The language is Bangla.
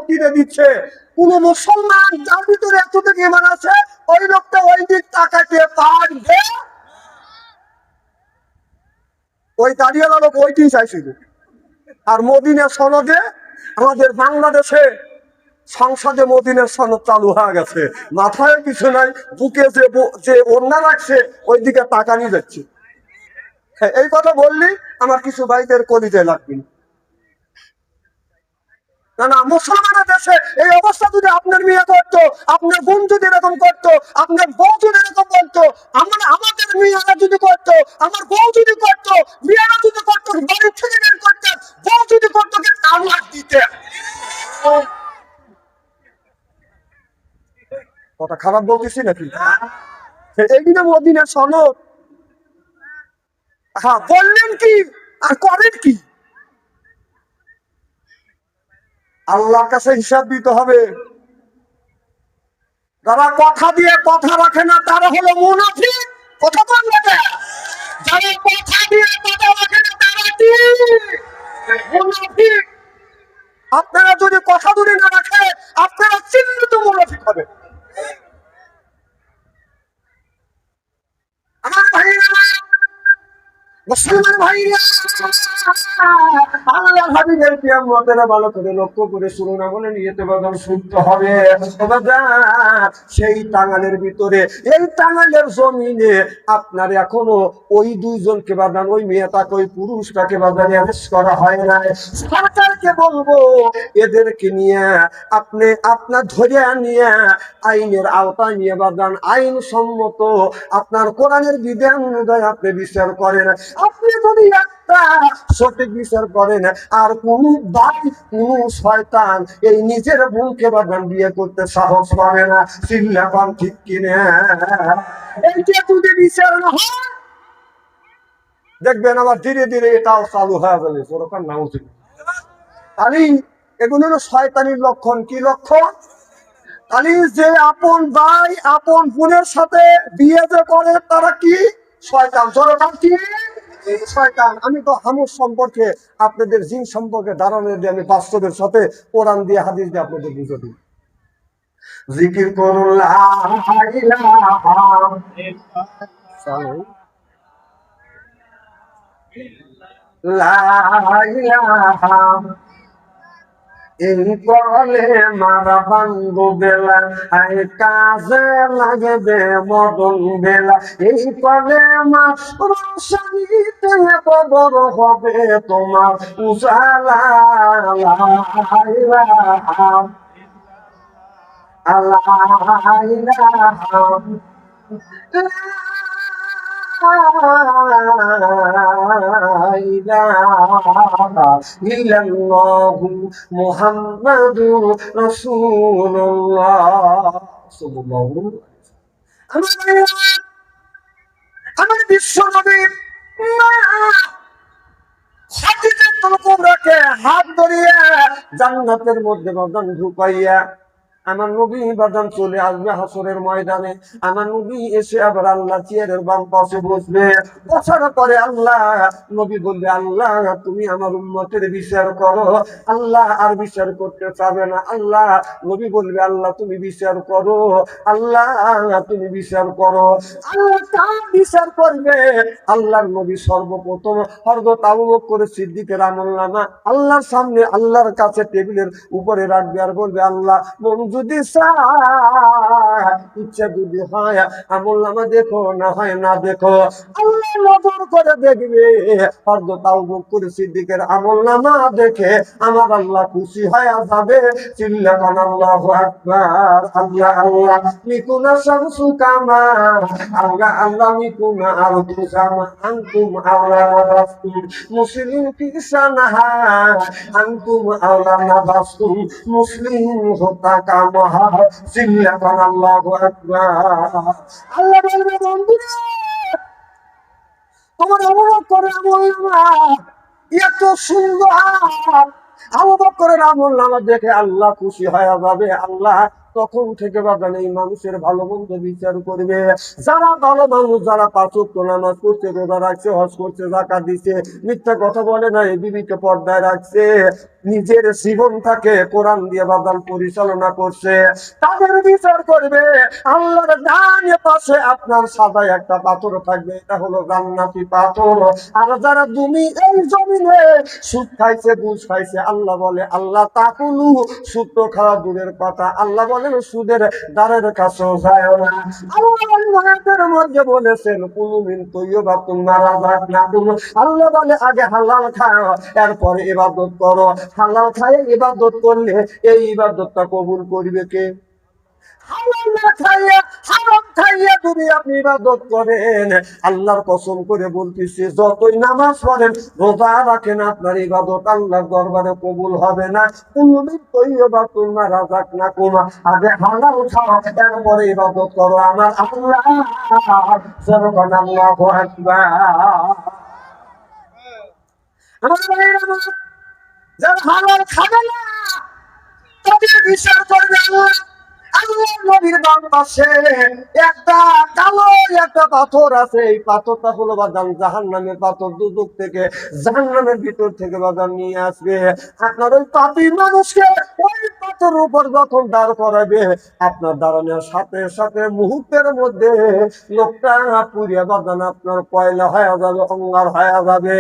দিতে দিচ্ছে। কোন মুসলমান যার ভিতরে এতটুকু ঈমান আছে ওই লোকটা ওই দিক তাকাতে পারবে। ওই দাঁড়িয়ালা লোক ওইটি চাইছিল। আর মদিনা সনদে আমাদের বাংলাদেশে সংসদে মদিনার সনদ চালু হয়ে গেছে। মাথায় কিছু নাই, বুকে যে ওড়না রাখছে ওই দিকে তাকানি যাচ্ছে। এই কথা বললি আমার কিছু ভাইদের কলিজায় লাগবে না। না, মুসলমানের দেশে এই অবস্থা যদি আপনার মেয়ে করতো, আপনার বোন যদি এরকম করতো, আপনার বউ যদি এরকম করতো, আমাদের মেয়েরা যদি করতো, আমার বউ যদি করতো, মেয়েরা যদি করতো, বাড়ি থেকে বের করতেন, বউ যদি করতো তালাক দিতে। কথা খারাপ বলতেছি নাকি? এইদিনে মদিনার সনদ। হ্যাঁ, বললেন কি আর করেন কি? আল্লাহর কাছে হিসাব দিতে হবে। যারা কথা দিয়ে কথা রাখে না তারা হলো মুনাফিক। কথা বলবে না। যারা কথা দিয়ে কথা রাখে না তারা কি মুনাফিক। আপনারা যদি কথা ধরে না রাখে আপনারা চিহ্নিত মুনাফিক হবে। আমার ভাইরা, মুসলমান ভাইরা, আল্লাহ হাবিবের কিয়ামতের ভালো করে লক্ষ্য করে শুনুন, আমলে নিয়তে বাগান শুনতে হবে। সেই টাঙ্গালের ভিতরে, এই টাঙ্গালের জমিনে আপনার এখনো ওই দুইজনকে বাদান, ওই মেয়েটাকে, ওই পুরুষটাকে বাদান অ্যারেস্ট করা হয় না। সরকারকে বলবো এদেরকে নিয়ে আপনার ধরে নিয়ে আইনের আওতায় নিয়ে বাদান আইন সম্মত আপনার কোরআনের বিধান অনুযায়ী আপনি বিচার করেন। আপনি যদি একটা সঠিক বিচার করেন আর কোন ভাই কোন শয়তান এই নিজের বোনকে বাদান বিয়ে করতে সাহস পাবে না। চিল্লাপান ঠিক কিনা? এইটা যদি বিচার না হয় দেখবেন আবার ধীরে ধীরে এটাও চালু হয়ে যাবে। সরকার নাও ছিল তাহলে এগুলো হলো শয়তানির লক্ষণ। কি লক্ষণ? তাহলে যে আপন ভাই আপন বোনের সাথে বিয়ে যে করে তারা কি শয়তান। সরকার কি শয়তান। আমি তো হামুর সম্পর্কে আপনাদের জিন সম্পর্কে ধারণা দিয়ে আমি বাস্তবের সাথে কোরআন দিয়ে হাদিস দিয়ে আপনাদের বুঝে দিই। জিকির করুন লা ইলাহা এই বলে মারা বান্ধব বেলা আই কাজে লাগবে মদন বেলা। এই বলে মা রোশনীতে কবর হবে তোমার উজালা। মুহাম্মাদুর রাসূলুল্লাহ। আমার বিশ্ব নবী হাত ধরিয়া জান্নাতের মধ্যে বাদান ঢুকাইয়া আমার নবী বাদান চলে আসবে হাসরের ময়দানে। আমার নবী এসে আবার আল্লাহ চেয়ারের বাম পাশে বসবে। বসার পরে আল্লাহ নবী বলবে, আল্লাহ তুমি আমার উম্মতের বিচার করো। আল্লাহ আর বিচার করতে চাবে না। আল্লাহ নবী বলবে, আল্লাহ তুমি বিচার করো, আল্লাহ তুমি বিচার করো। আল্লাহ কার বিচার করবে? আল্লাহর নবী সর্বপ্রথম হযরত আবু বকর সিদ্দিকের আমলনামা আল্লাহর সামনে আল্লাহর কাছে টেবিলের উপরে রাখবে আর বলবে, আল্লাহ মন যদি ইচ্ছা যদি হয় আমলনামা দেখো, না হয় না দেখো। আল্লাহ নজর করে দেখবে। হযরত আবু বকর সিদ্দিকের আমলনামা দেখে আমার আল্লাহ খুশি হয়ে যাবে। চিল্লাকান আল্লাহু আকবার। আল্লাহ আল্লাহ মিকুনা শামসু কামা, আল্লাহ আল্লাহ মিকুনা আরদু কামা, আনতুম আওলা নাবাসতুম মুসলিম কিসানাহা, আনতুম আওলা নাবাসতুম মুসলিম হতা কামাহা। চিল্লাকান আল্লাহু আকবার। আল্লাহ বলবে, বন্ধুরা তোমার আবু বকরের আমলনামা এত সুন্দর। আবু বকরের আমলনামা দেখে আল্লাহ খুশি হয়ে যাবে। আল্লাহ তখন থেকে বাগান এই মানুষের ভালো মন্দ বিচার করবে। যারা ভালো মানুষ, যারা পাঁচ ওয়াক্ত নামাজ পড়ছে, রোজা রাখছে, হজ করছে, যাকাত দিচ্ছে, মিথ্যা কথা বলে না, এই বিবিকে পর্দায় রাখছে, নিজের জীবনটাকে কোরআন দিয়ে বাদাম পরিচালনা করছে, তাদের বিচার করবে। আল্লাহর ডানে পাশে আপনার সাদা একটা পাথর থাকবে, এটা হলো জান্নাতি পাথর। আর যারা তুমি এই জমিনে সুদ খাইছে, ঘুষ খাইছে, আল্লাহ বলে আল্লাহ তাকুলু, সুদ তো খাওয়া দূরের কথা, আল্লাহ বলেন সুদের দ্বারের কাছেও যায় না। আল্লাহ আয়াতের মধ্যে বলেছেন কুলুমিন তৈয়বাতুন মারাযাকনাকুম, আল্লাহ বলে আগে হালাল খাও, এরপরে ইবাদত করো। হালাল খায় ইবাদত করলে এই ইবাদতটা কবুল করবে কে? হালাল না খাইয়ে, হারাম খাইয়ে যদি আপনি ইবাদত করেন, আল্লাহর কসম করে বলতেছি, যতই নামাজ পড়েন, রোজা রাখেন, আপনার ইবাদত আল্লাহর দরবারে কবুল হবে না। কুলুমিন তৈয়বাতুন মারাযাকনাকুম, আগে হালাল খাও, এরপরে ইবাদত করো আমার আল্লাহ। সুবহানাল্লাহু আকবার। আমার ভাইরা আমার, যারা হালাল খাবে না তাদের বিচার করবে আল্লাহ। আল্লাহর নবীর বাম পাশে একটা কালো একটা পাথর আছে, এই পাথরটা হলো বাদাম জাহান্নামের পাথর, দুদক থেকে জাহান্নামের ভিতর থেকে বাদাম নিয়ে আসবে। আপনার ওই পাপী মানুষকে ওই পাথর উপর যখন দাঁড় করাবে, আপনার দাঁড়ানোর সাথে সাথে মুহূর্তের মধ্যে লোকটা পুড়িয়ে বাদাম আপনার কয়লা হয়ে যাবে, অঙ্গার হয়ে যাবে।